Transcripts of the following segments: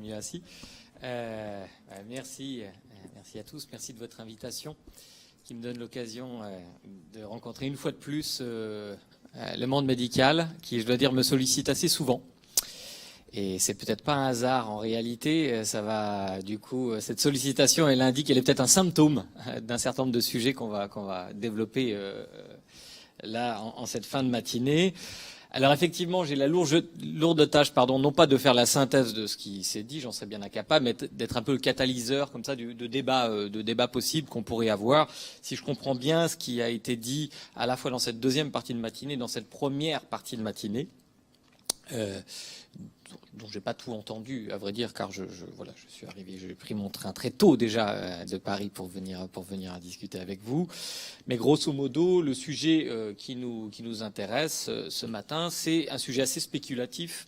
Mieux assis. Merci à tous. Merci de votre invitation qui me donne l'occasion de rencontrer une fois de plus le monde médical qui, je dois dire, me sollicite assez souvent. Et c'est peut-être pas un hasard en réalité. Ça va, du coup, cette sollicitation, elle indique, elle est peut-être un symptôme d'un certain nombre de sujets qu'on va développer là en cette fin de matinée. Alors effectivement, j'ai la lourde tâche, non pas de faire la synthèse de ce qui s'est dit, j'en serais bien incapable, mais d'être un peu le catalyseur comme ça de débat possible qu'on pourrait avoir. Si je comprends bien ce qui a été dit à la fois dans cette deuxième partie de matinée, dans cette première partie de matinée, dont j'ai pas tout entendu, à vrai dire, car je suis arrivé, j'ai pris mon train très tôt déjà de Paris pour venir discuter avec vous. Mais grosso modo, le sujet qui nous intéresse ce matin, c'est un sujet assez spéculatif.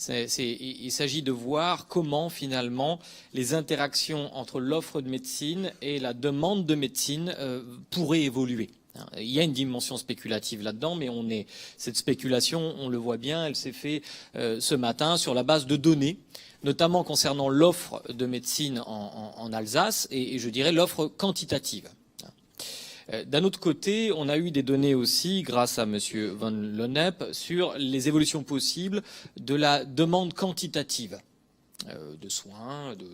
Il s'agit de voir comment finalement les interactions entre l'offre de médecine et la demande de médecine pourraient évoluer. Il y a une dimension spéculative là-dedans, mais cette spéculation, on le voit bien, elle s'est faite ce matin sur la base de données, notamment concernant l'offre de médecine en Alsace et je dirais l'offre quantitative. D'un autre côté, on a eu des données aussi, grâce à Monsieur Van Lonnep, sur les évolutions possibles de la demande quantitative de soins, de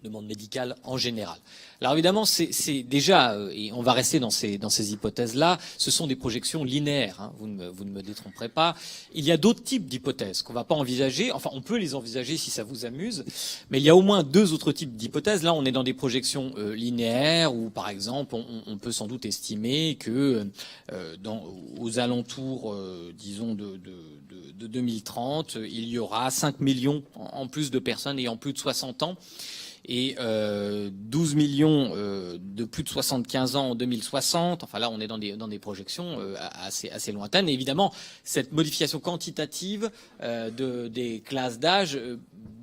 demande médicale en général. Alors évidemment, c'est déjà, et on va rester dans ces hypothèses-là, ce sont des projections linéaires, hein, vous ne me détromperez pas. Il y a d'autres types d'hypothèses qu'on ne va pas envisager, enfin on peut les envisager si ça vous amuse, mais il y a au moins deux autres types d'hypothèses. Là, on est dans des projections linéaires où, par exemple, on peut sans doute estimer que aux alentours, disons, de 2030, il y aura 5 millions en plus de personnes ayant plus de 60 ans, et 12 millions de plus de 75 ans en 2060. Enfin là, on est dans des projections assez lointaines. Et évidemment, cette modification quantitative des classes d'âge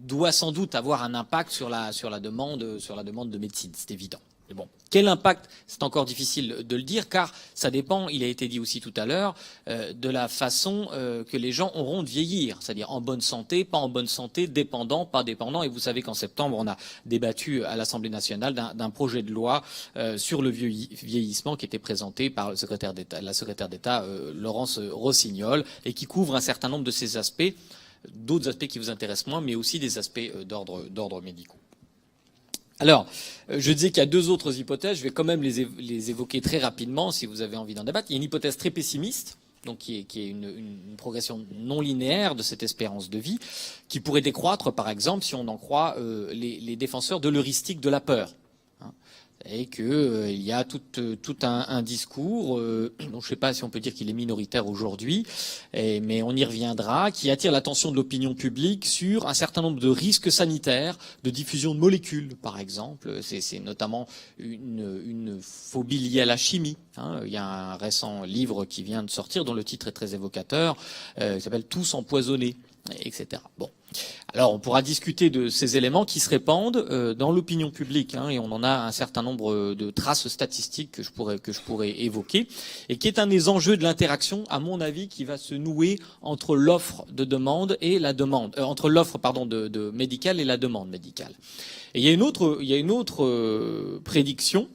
doit sans doute avoir un impact sur la demande de médecine, c'est évident. Mais bon, quel impact, c'est encore difficile de le dire, car ça dépend, il a été dit aussi tout à l'heure, de la façon que les gens auront de vieillir, c'est-à-dire en bonne santé, pas en bonne santé, dépendant, pas dépendant. Et vous savez qu'en septembre, on a débattu à l'Assemblée nationale d'un projet de loi sur le vieillissement qui était présenté par la secrétaire d'État Laurence Rossignol, et qui couvre un certain nombre de ces aspects, d'autres aspects qui vous intéressent moins, mais aussi des aspects d'ordre médicaux. Alors, je disais qu'il y a deux autres hypothèses, je vais quand même les évoquer très rapidement si vous avez envie d'en débattre. Il y a une hypothèse très pessimiste, donc qui est une progression non linéaire de cette espérance de vie, qui pourrait décroître, par exemple, si on en croit les défenseurs de l'heuristique de la peur. Et qu'il y a tout un discours, dont je ne sais pas si on peut dire qu'il est minoritaire aujourd'hui, mais on y reviendra, qui attire l'attention de l'opinion publique sur un certain nombre de risques sanitaires, de diffusion de molécules, par exemple. C'est notamment une phobie liée à la chimie. Il y a un récent livre qui vient de sortir, dont le titre est très évocateur, qui s'appelle « Tous empoisonnés », etc. Bon. Alors, on pourra discuter de ces éléments qui se répandent dans l'opinion publique, et on en a un certain nombre de traces statistiques que je pourrais évoquer, et qui est un des enjeux de l'interaction, à mon avis, qui va se nouer entre l'offre de demande et la demande, entre l'offre, de médicale et la demande médicale. Et il y a une autre prédiction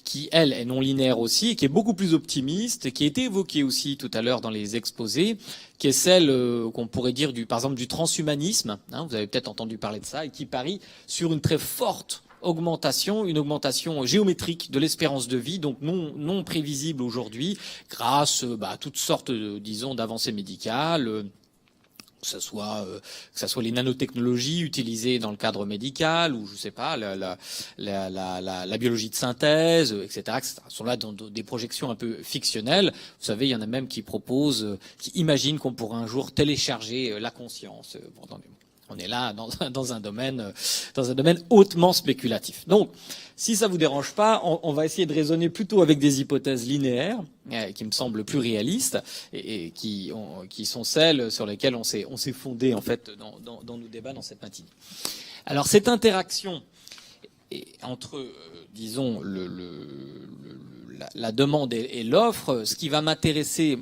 qui, elle, est non linéaire aussi, et qui est beaucoup plus optimiste, et qui a été évoquée aussi tout à l'heure dans les exposés, qui est celle qu'on pourrait dire, par exemple, du transhumanisme. Vous avez peut-être entendu parler de ça, et qui parie sur une très forte augmentation, une augmentation géométrique de l'espérance de vie, donc non prévisible aujourd'hui, grâce à toutes sortes, disons, d'avancées médicales, que ce soit les nanotechnologies utilisées dans le cadre médical, ou je sais pas, la biologie de synthèse, etc., etc. Ce sont là dans des projections un peu fictionnelles. Vous savez, il y en a même qui proposent, qui imaginent qu'on pourra un jour télécharger la conscience. On est là dans un domaine hautement spéculatif. Donc, si ça vous dérange pas, on va essayer de raisonner plutôt avec des hypothèses linéaires, qui me semblent plus réalistes, et qui sont celles sur lesquelles on s'est fondé en fait dans nos débats dans cette matinée. Alors, cette interaction entre, disons, la demande et l'offre, ce qui va m'intéresser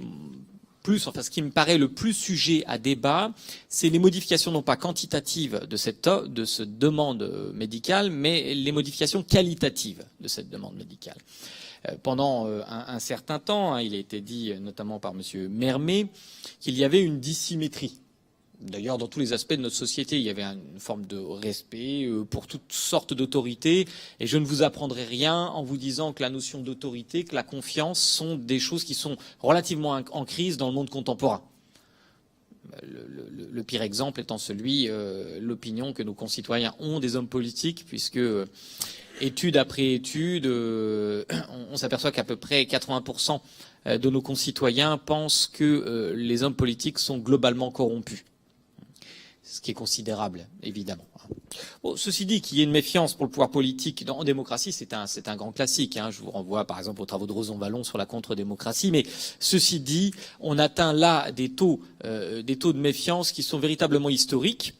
ce qui me paraît le plus sujet à débat, c'est les modifications non pas quantitatives de cette demande médicale, mais les modifications qualitatives de cette demande médicale. Pendant un certain temps, il a été dit notamment par M. Mermet qu'il y avait une dissymétrie. D'ailleurs, dans tous les aspects de notre société, il y avait une forme de respect pour toutes sortes d'autorités. Et je ne vous apprendrai rien en vous disant que la notion d'autorité, que la confiance sont des choses qui sont relativement en crise dans le monde contemporain. Le pire exemple étant l'opinion que nos concitoyens ont des hommes politiques, puisque étude après étude, on s'aperçoit qu'à peu près 80% de nos concitoyens pensent que les hommes politiques sont globalement corrompus. Ce qui est considérable, évidemment. Bon, ceci dit, qu'il y ait une méfiance pour le pouvoir politique en démocratie, c'est un grand classique. Je vous renvoie par exemple aux travaux de Roson-Vallon sur la contre-démocratie. Mais ceci dit, on atteint là des taux de méfiance qui sont véritablement historiques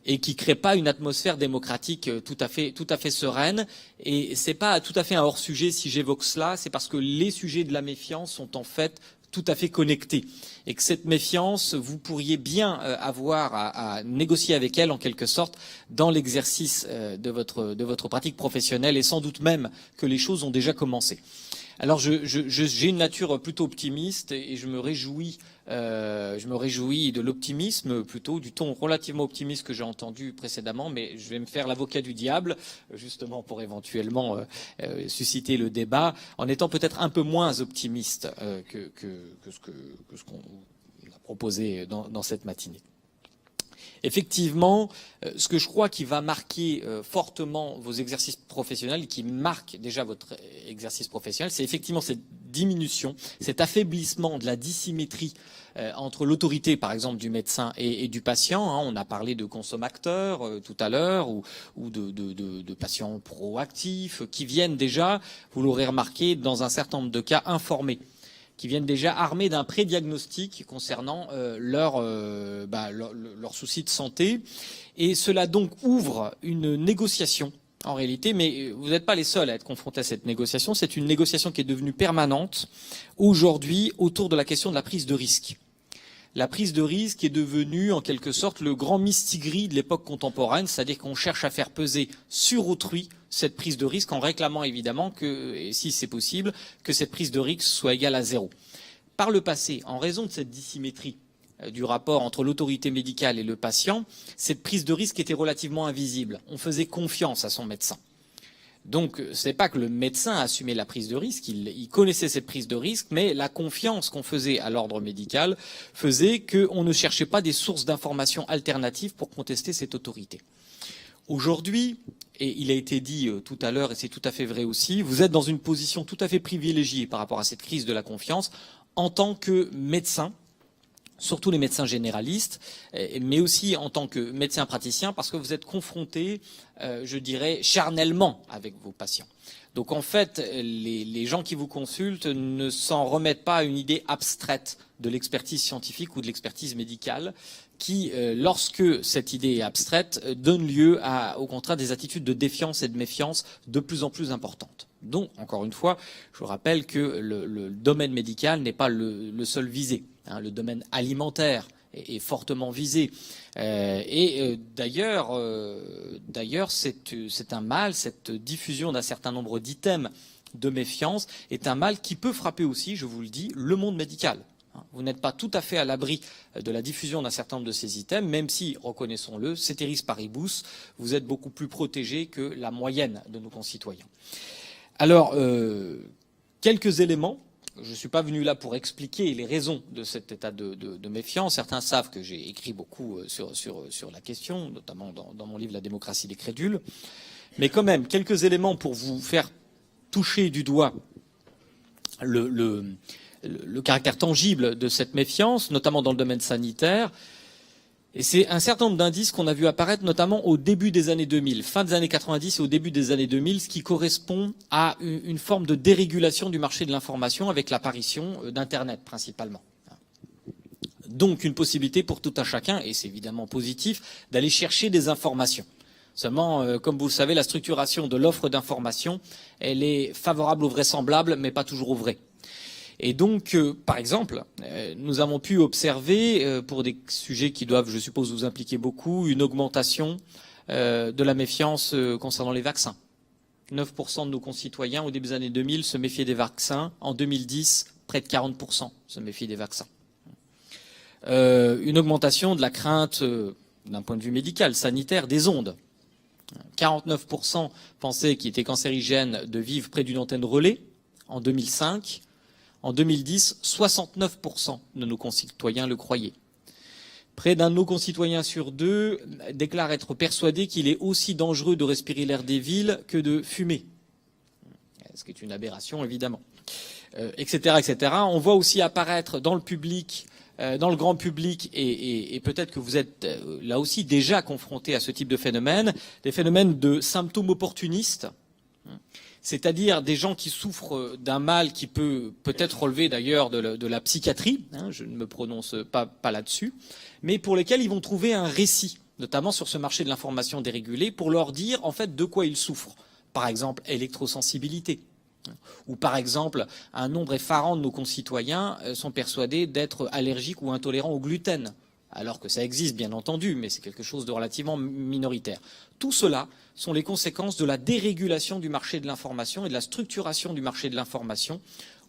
et qui créent pas une atmosphère démocratique tout à fait sereine. Et c'est pas tout à fait un hors-sujet si j'évoque cela, c'est parce que les sujets de la méfiance sont en fait tout à fait connectés. Et que cette méfiance, vous pourriez bien avoir à négocier avec elle, en quelque sorte, dans l'exercice de votre pratique professionnelle, et sans doute même que les choses ont déjà commencé. Alors j'ai une nature plutôt optimiste et je me réjouis de l'optimisme, plutôt du ton relativement optimiste que j'ai entendu précédemment, mais je vais me faire l'avocat du diable, justement pour éventuellement susciter le débat, en étant peut-être un peu moins optimiste que ce qu'on a proposé dans cette matinée. Effectivement, ce que je crois qui va marquer fortement vos exercices professionnels, qui marque déjà votre exercice professionnel, c'est effectivement cette diminution, cet affaiblissement de la dissymétrie entre l'autorité, par exemple, du médecin et du patient. On a parlé de consommateurs tout à l'heure, ou de patients proactifs, qui viennent déjà, vous l'aurez remarqué, dans un certain nombre de cas informés, qui viennent déjà armés d'un pré-diagnostic concernant leurs soucis de santé. Et cela donc ouvre une négociation, en réalité, mais vous n'êtes pas les seuls à être confrontés à cette négociation. C'est une négociation qui est devenue permanente aujourd'hui autour de la question de la prise de risque. La prise de risque est devenue en quelque sorte le grand mistigris de l'époque contemporaine, c'est-à-dire qu'on cherche à faire peser sur autrui cette prise de risque en réclamant évidemment que, et si c'est possible, que cette prise de risque soit égale à zéro. Par le passé, en raison de cette dissymétrie du rapport entre l'autorité médicale et le patient, cette prise de risque était relativement invisible. On faisait confiance à son médecin. Donc, ce n'est pas que le médecin assumait la prise de risque, il connaissait cette prise de risque, mais la confiance qu'on faisait à l'ordre médical faisait qu'on ne cherchait pas des sources d'informations alternatives pour contester cette autorité. Aujourd'hui, et il a été dit tout à l'heure, et c'est tout à fait vrai aussi, vous êtes dans une position tout à fait privilégiée par rapport à cette crise de la confiance en tant que médecin, surtout les médecins généralistes, mais aussi en tant que médecin praticien, parce que vous êtes confronté, je dirais, charnellement avec vos patients. Donc en fait, les gens qui vous consultent ne s'en remettent pas à une idée abstraite de l'expertise scientifique ou de l'expertise médicale, qui, lorsque cette idée est abstraite, donne lieu à, au contraire, des attitudes de défiance et de méfiance de plus en plus importantes. Donc, encore une fois, je vous rappelle que le domaine médical n'est pas le seul visé. Le domaine alimentaire est fortement visé. D'ailleurs, c'est un mal, cette diffusion d'un certain nombre d'items de méfiance est un mal qui peut frapper aussi, je vous le dis, le monde médical. Vous n'êtes pas tout à fait à l'abri de la diffusion d'un certain nombre de ces items, même si, reconnaissons-le, ceteris paribus, vous êtes beaucoup plus protégé que la moyenne de nos concitoyens. Alors, quelques éléments. Je ne suis pas venu là pour expliquer les raisons de cet état de méfiance. Certains savent que j'ai écrit beaucoup sur la question, notamment dans mon livre « La démocratie des crédules ». Mais quand même, quelques éléments pour vous faire toucher du doigt le caractère tangible de cette méfiance, notamment dans le domaine sanitaire. Et c'est un certain nombre d'indices qu'on a vu apparaître notamment au début des années 2000, fin des années 90 et au début des années 2000, ce qui correspond à une forme de dérégulation du marché de l'information avec l'apparition d'Internet principalement. Donc une possibilité pour tout un chacun, et c'est évidemment positif, d'aller chercher des informations. Seulement, comme vous le savez, la structuration de l'offre d'information, elle est favorable au vraisemblable, mais pas toujours au vrai. Et donc, par exemple, nous avons pu observer, pour des sujets qui doivent, je suppose, vous impliquer beaucoup, une augmentation de la méfiance concernant les vaccins. 9% de nos concitoyens au début des années 2000 se méfiaient des vaccins. En 2010, près de 40% se méfient des vaccins. Une augmentation de la crainte, d'un point de vue médical, sanitaire, des ondes. 49% pensaient qu'il était cancérigène de vivre près d'une antenne relais en 2005. En 2010, 69% de nos concitoyens le croyaient. Près d'un de nos concitoyens sur deux déclare être persuadé qu'il est aussi dangereux de respirer l'air des villes que de fumer. Ce qui est une aberration, évidemment. Etc., etc. On voit aussi apparaître dans le public, dans le grand public, et peut-être que vous êtes là aussi déjà confronté à ce type de phénomène, des phénomènes de symptômes opportunistes, c'est-à-dire des gens qui souffrent d'un mal qui peut-être relever d'ailleurs de la psychiatrie, je ne me prononce pas là-dessus, mais pour lesquels ils vont trouver un récit, notamment sur ce marché de l'information dérégulé, pour leur dire en fait de quoi ils souffrent. Par exemple, électrosensibilité. Ou par exemple, un nombre effarant de nos concitoyens sont persuadés d'être allergiques ou intolérants au gluten, alors que ça existe bien entendu, mais c'est quelque chose de relativement minoritaire. Tout cela sont les conséquences de la dérégulation du marché de l'information et de la structuration du marché de l'information,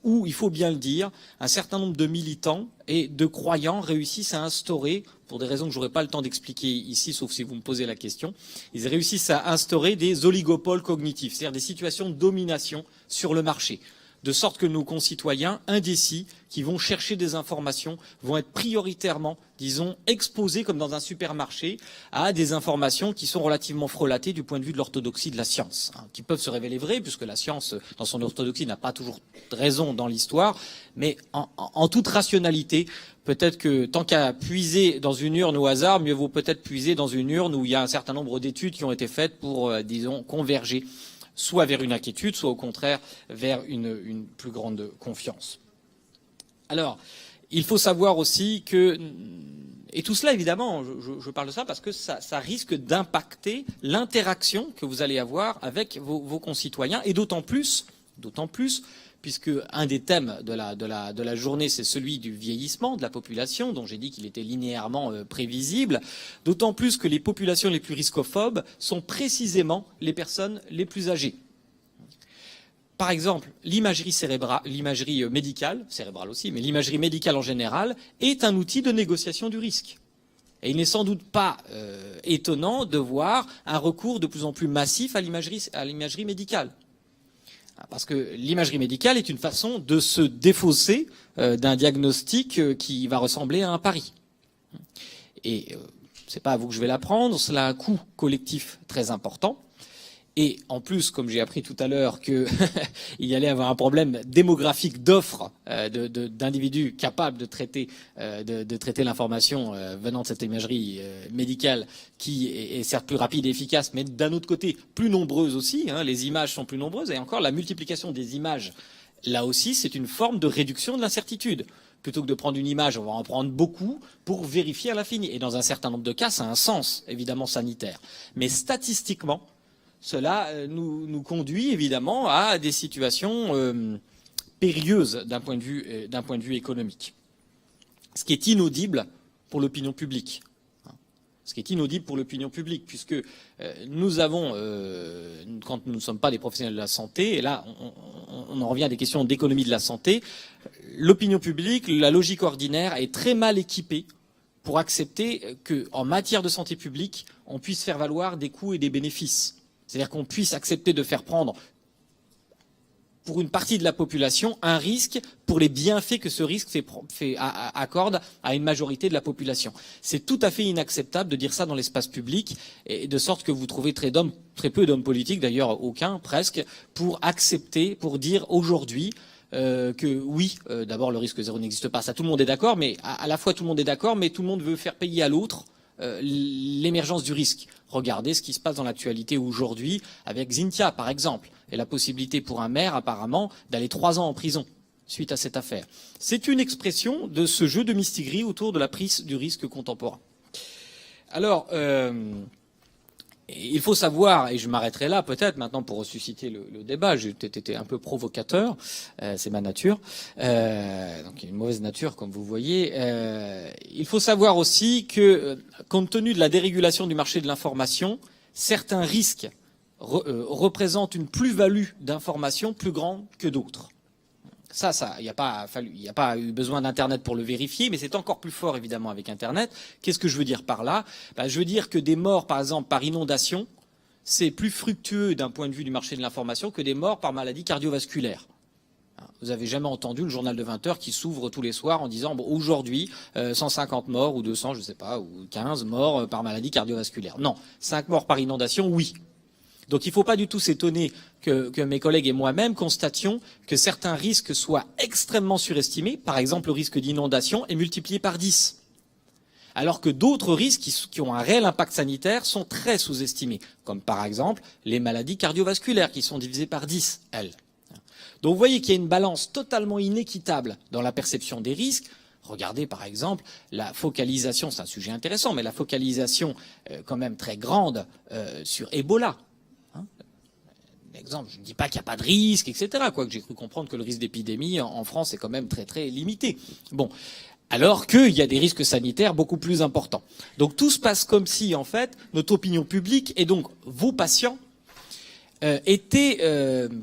où, il faut bien le dire, un certain nombre de militants et de croyants réussissent à instaurer, pour des raisons que je n'aurai pas le temps d'expliquer ici, sauf si vous me posez la question, ils réussissent à instaurer des oligopoles cognitifs, c'est-à-dire des situations de domination sur le marché, de sorte que nos concitoyens indécis qui vont chercher des informations vont être prioritairement, disons, exposés comme dans un supermarché à des informations qui sont relativement frelatées du point de vue de l'orthodoxie de la science, qui peuvent se révéler vraies, puisque la science, dans son orthodoxie, n'a pas toujours raison dans l'histoire, mais en toute rationalité, peut-être que tant qu'à puiser dans une urne au hasard, mieux vaut peut-être puiser dans une urne où il y a un certain nombre d'études qui ont été faites pour, disons, converger soit vers une inquiétude, soit au contraire vers une plus grande confiance. Alors, il faut savoir aussi que, et tout cela évidemment, je parle de ça parce que ça risque d'impacter l'interaction que vous allez avoir avec vos concitoyens, et d'autant plus, puisque un des thèmes de la journée, c'est celui du vieillissement de la population, dont j'ai dit qu'il était linéairement prévisible, d'autant plus que les populations les plus riscophobes sont précisément les personnes les plus âgées. Par exemple, l'imagerie médicale, cérébrale aussi, mais l'imagerie médicale en général, est un outil de négociation du risque. Et il n'est sans doute pas étonnant de voir un recours de plus en plus massif à l'imagerie médicale. Parce que l'imagerie médicale est une façon de se défausser d'un diagnostic qui va ressembler à un pari. Et c'est pas à vous que je vais l'apprendre, cela a un coût collectif très important. Et en plus, comme j'ai appris tout à l'heure qu'il y allait avoir un problème démographique d'offres d'individus capables de traiter l'information venant de cette imagerie médicale qui est certes plus rapide et efficace, mais d'un autre côté plus nombreuse aussi, les images sont plus nombreuses, et encore la multiplication des images, là aussi c'est une forme de réduction de l'incertitude. Plutôt que de prendre une image, on va en prendre beaucoup pour vérifier à l'infini. Et dans un certain nombre de cas, ça a un sens, évidemment, sanitaire. Mais statistiquement, cela nous conduit évidemment à des situations périlleuses d'un point de vue économique. Ce qui est inaudible pour l'opinion publique. Ce qui est inaudible pour l'opinion publique, puisque nous avons, quand nous ne sommes pas des professionnels de la santé, et là on en revient à des questions d'économie de la santé, l'opinion publique, la logique ordinaire est très mal équipée pour accepter qu'en matière de santé publique, on puisse faire valoir des coûts et des bénéfices. C'est-à-dire qu'on puisse accepter de faire prendre, pour une partie de la population, un risque pour les bienfaits que ce risque accorde à une majorité de la population. C'est tout à fait inacceptable de dire ça dans l'espace public, et de sorte que vous trouvez très peu d'hommes politiques, d'ailleurs aucun presque, pour accepter, pour dire aujourd'hui que oui, d'abord le risque zéro n'existe pas, ça tout le monde est d'accord, mais à la fois tout le monde est d'accord, mais tout le monde veut faire payer à l'autre l'émergence du risque. Regardez ce qui se passe dans l'actualité aujourd'hui avec Xynthia, par exemple, et la possibilité pour un maire, apparemment, d'aller 3 ans en prison suite à cette affaire. C'est une expression de ce jeu de mistigris autour de la prise du risque contemporain. Alors, il faut savoir, et je m'arrêterai là peut-être maintenant pour ressusciter le débat, j'ai peut-être été un peu provocateur, c'est ma nature, donc une mauvaise nature comme vous voyez. Il faut savoir aussi que, compte tenu de la dérégulation du marché de l'information, certains risques représentent une plus-value d'information plus grande que d'autres. Ça, il n'y a pas eu besoin d'Internet pour le vérifier, mais c'est encore plus fort évidemment avec Internet. Qu'est-ce que je veux dire par là? Je veux dire que des morts, par exemple, par inondation, c'est plus fructueux d'un point de vue du marché de l'information que des morts par maladie cardiovasculaire. Vous n'avez jamais entendu le journal de 20 heures qui s'ouvre tous les soirs en disant bon, aujourd'hui 150 morts ou 200, je sais pas, ou 15 morts par maladie cardiovasculaire. Non, 5 morts par inondation, oui. Donc il ne faut pas du tout s'étonner que mes collègues et moi-même constations que certains risques soient extrêmement surestimés. Par exemple, le risque d'inondation est multiplié par 10. Alors que d'autres risques qui ont un réel impact sanitaire sont très sous-estimés. Comme par exemple les maladies cardiovasculaires qui sont divisées par 10, elles. Donc vous voyez qu'il y a une balance totalement inéquitable dans la perception des risques. Regardez par exemple la focalisation, c'est un sujet intéressant, mais la focalisation quand même très grande sur Ebola. Exemple, je ne dis pas qu'il n'y a pas de risque, etc. Quoique j'ai cru comprendre que le risque d'épidémie en France est quand même très très limité. Bon, alors qu'il y a des risques sanitaires beaucoup plus importants. Donc tout se passe comme si, en fait, notre opinion publique et donc vos patients étaient,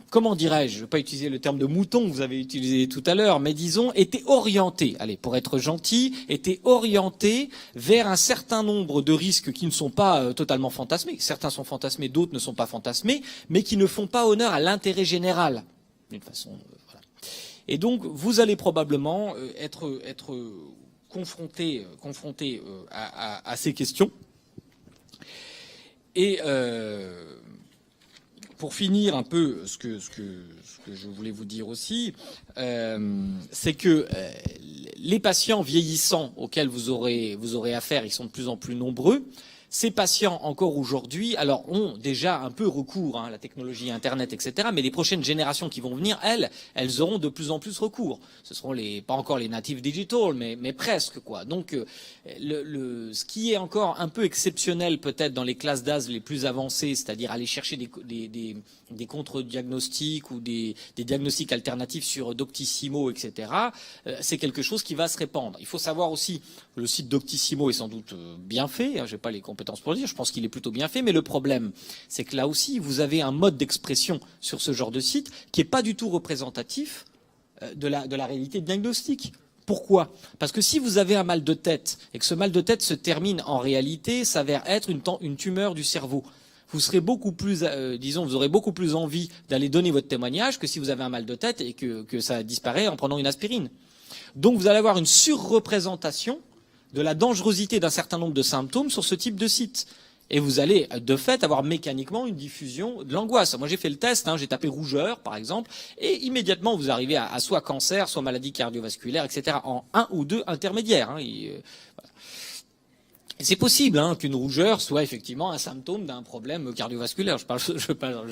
comment dirais-je, je ne vais pas utiliser le terme de mouton que vous avez utilisé tout à l'heure, mais disons, étaient orientés, allez, pour être gentil, étaient orientés vers un certain nombre de risques qui ne sont pas totalement fantasmés. Certains sont fantasmés, d'autres ne sont pas fantasmés, mais qui ne font pas honneur à l'intérêt général, d'une façon, voilà. Et donc, vous allez probablement être confronté à ces questions. Et pour finir un peu, ce que je voulais vous dire aussi, c'est que les patients vieillissants auxquels vous aurez affaire, ils sont de plus en plus nombreux. Ces patients, encore aujourd'hui, alors ont déjà un peu recours à la technologie Internet, etc. Mais les prochaines générations qui vont venir, elles auront de plus en plus recours. Ce seront pas encore les native digital, mais presque, quoi. Donc, ce qui est encore un peu exceptionnel peut-être dans les classes d'âge les plus avancées, c'est-à-dire aller chercher des contre-diagnostics ou des diagnostics alternatifs sur Doctissimo, etc., c'est quelque chose qui va se répandre. Il faut savoir aussi, le site Doctissimo est sans doute bien fait, je n'ai pas les compétences pour le dire, je pense qu'il est plutôt bien fait, mais le problème, c'est que là aussi, vous avez un mode d'expression sur ce genre de site qui n'est pas du tout représentatif de la réalité diagnostique. Pourquoi? Parce que si vous avez un mal de tête et que ce mal de tête se termine en réalité, s'avère être une tumeur du cerveau, vous serez beaucoup plus, vous aurez beaucoup plus envie d'aller donner votre témoignage que si vous avez un mal de tête et que ça disparaît en prenant une aspirine. Donc vous allez avoir une surreprésentation de la dangerosité d'un certain nombre de symptômes sur ce type de site. Et vous allez, de fait, avoir mécaniquement une diffusion de l'angoisse. Moi, j'ai fait le test, j'ai tapé rougeur, par exemple, et immédiatement, vous arrivez à soit cancer, soit maladie cardiovasculaire, etc., en 1 ou 2 intermédiaires. C'est possible qu'une rougeur soit effectivement un symptôme d'un problème cardiovasculaire. Je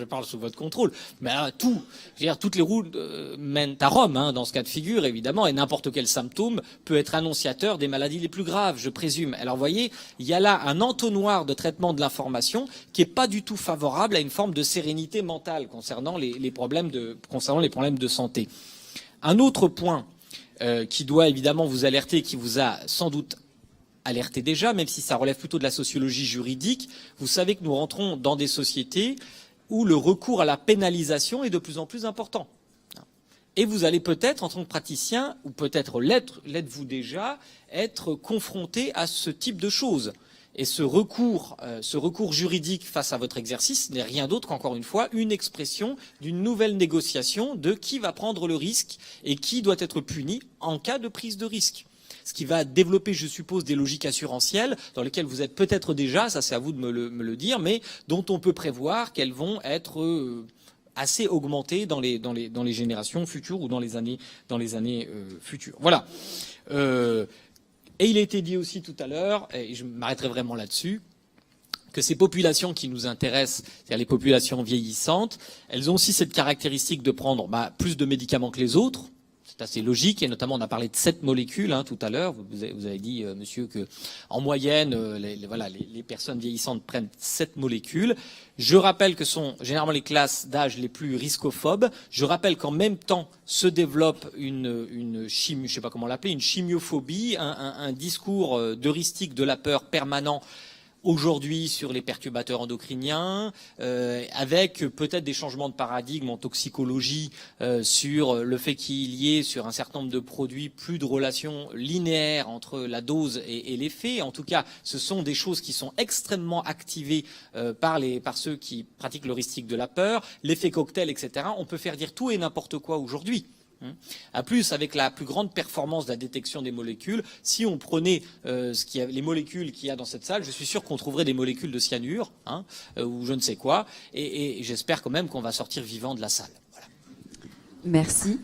parle sous votre contrôle. Mais toutes les routes mènent à Rome, dans ce cas de figure, évidemment, et n'importe quel symptôme peut être annonciateur des maladies les plus graves, je présume. Alors, vous voyez, il y a là un entonnoir de traitement de l'information qui n'est pas du tout favorable à une forme de sérénité mentale concernant les problèmes de santé. Un autre point qui doit évidemment vous alerter, qui vous a sans doute alerté déjà, même si ça relève plutôt de la sociologie juridique, vous savez que nous rentrons dans des sociétés où le recours à la pénalisation est de plus en plus important. Et vous allez peut-être, en tant que praticien, ou peut-être l'êtes-vous déjà, être confronté à ce type de choses. Et ce recours juridique face à votre exercice n'est rien d'autre qu'encore une fois une expression d'une nouvelle négociation de qui va prendre le risque et qui doit être puni en cas de prise de risque. Ce qui va développer, je suppose, des logiques assurantielles dans lesquelles vous êtes peut-être déjà, ça c'est à vous de me le dire, mais dont on peut prévoir qu'elles vont être assez augmentées dans les générations futures ou dans les années futures. Voilà. Et il a été dit aussi tout à l'heure, et je m'arrêterai vraiment là-dessus, que ces populations qui nous intéressent, c'est-à-dire les populations vieillissantes, elles ont aussi cette caractéristique de prendre plus de médicaments que les autres. c'est assez logique, et notamment on a parlé de 7 molécules tout à l'heure. Vous avez dit, monsieur, que en moyenne, les personnes vieillissantes prennent 7 molécules. Je rappelle que sont généralement les classes d'âge les plus riscophobes. Je rappelle qu'en même temps se développe une chimie, je sais pas comment l'appeler, une chimiophobie, un discours d'heuristique de la peur permanent aujourd'hui sur les perturbateurs endocriniens, avec peut-être des changements de paradigme en toxicologie sur le fait qu'il y ait sur un certain nombre de produits plus de relations linéaires entre la dose et l'effet. En tout cas, ce sont des choses qui sont extrêmement activées par ceux qui pratiquent l'heuristique de la peur, l'effet cocktail, etc. On peut faire dire tout et n'importe quoi aujourd'hui. À plus, avec la plus grande performance de la détection des molécules, si on prenait les molécules qu'il y a dans cette salle, je suis sûr qu'on trouverait des molécules de cyanure, ou je ne sais quoi, et j'espère quand même qu'on va sortir vivant de la salle. Voilà. Merci.